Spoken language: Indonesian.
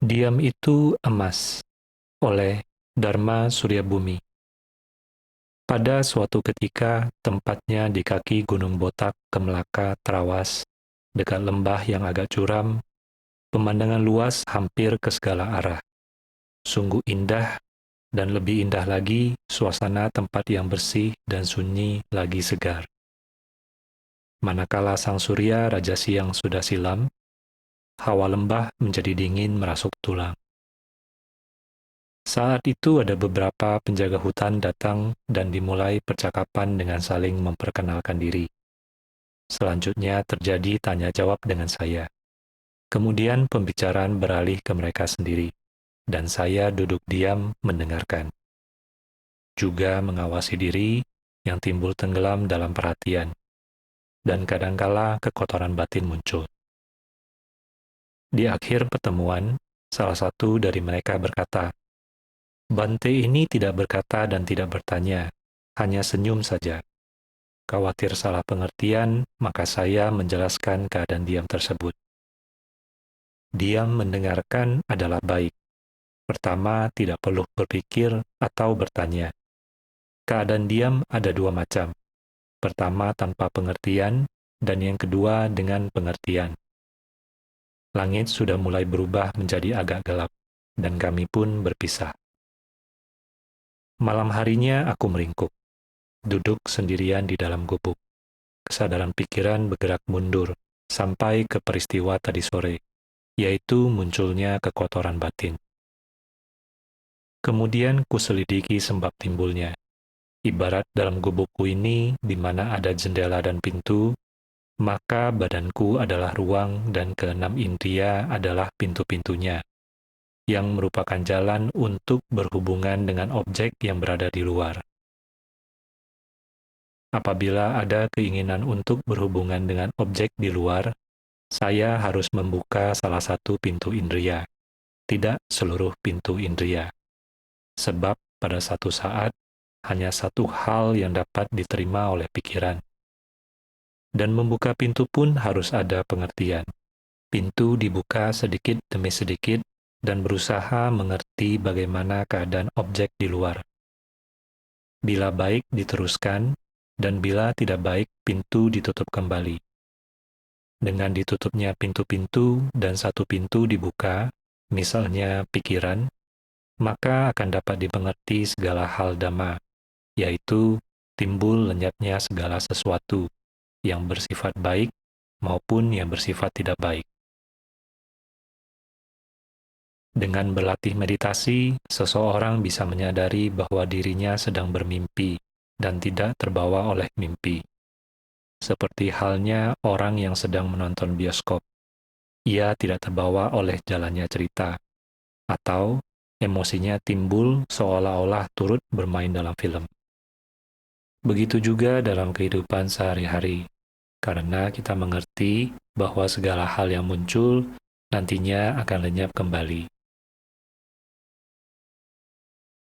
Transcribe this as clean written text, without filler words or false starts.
Diam itu emas, oleh Dharma Suryabumi. Pada suatu ketika, tempatnya di kaki Gunung Botak Kemelaka Terawas, dekat lembah yang agak curam, pemandangan luas hampir ke segala arah. Sungguh indah, dan lebih indah lagi suasana tempat yang bersih dan sunyi lagi segar. Manakala sang surya Raja Siang sudah silam, hawa lembah menjadi dingin merasuk tulang. Saat itu ada beberapa penjaga hutan datang dan dimulai percakapan dengan saling memperkenalkan diri. Selanjutnya terjadi tanya jawab dengan saya. Kemudian pembicaraan beralih ke mereka sendiri, dan saya duduk diam mendengarkan. Juga mengawasi diri yang timbul tenggelam dalam perhatian, dan kadangkala kekotoran batin muncul. Di akhir pertemuan, salah satu dari mereka berkata, "Bante ini tidak berkata dan tidak bertanya, hanya senyum saja. Khawatir salah pengertian, maka saya menjelaskan keadaan diam tersebut. Diam mendengarkan adalah baik. Pertama, tidak perlu berpikir atau bertanya. Keadaan diam ada dua macam. Pertama, tanpa pengertian, dan yang kedua dengan pengertian. Langit sudah mulai berubah menjadi agak gelap, dan kami pun berpisah. Malam harinya aku meringkuk, duduk sendirian di dalam gubuk. Kesadaran pikiran bergerak mundur, sampai ke peristiwa tadi sore, yaitu munculnya kekotoran batin. Kemudian kuselidiki sebab timbulnya. Ibarat dalam gubukku ini, di mana ada jendela dan pintu, maka badanku adalah ruang dan keenam indria adalah pintu-pintunya, yang merupakan jalan untuk berhubungan dengan objek yang berada di luar. Apabila ada keinginan untuk berhubungan dengan objek di luar, saya harus membuka salah satu pintu indria, tidak seluruh pintu indria. Sebab pada satu saat, hanya satu hal yang dapat diterima oleh pikiran. Dan membuka pintu pun harus ada pengertian. Pintu dibuka sedikit demi sedikit dan berusaha mengerti bagaimana keadaan objek di luar. Bila baik diteruskan, dan bila tidak baik pintu ditutup kembali. Dengan ditutupnya pintu-pintu dan satu pintu dibuka, misalnya pikiran, maka akan dapat dimengerti segala hal dhamma, yaitu timbul lenyapnya segala sesuatu yang bersifat baik maupun yang bersifat tidak baik. Dengan berlatih meditasi, seseorang bisa menyadari bahwa dirinya sedang bermimpi dan tidak terbawa oleh mimpi. Seperti halnya orang yang sedang menonton bioskop. Ia tidak terbawa oleh jalannya cerita, atau emosinya timbul seolah-olah turut bermain dalam film. Begitu juga dalam kehidupan sehari-hari, karena kita mengerti bahwa segala hal yang muncul nantinya akan lenyap kembali.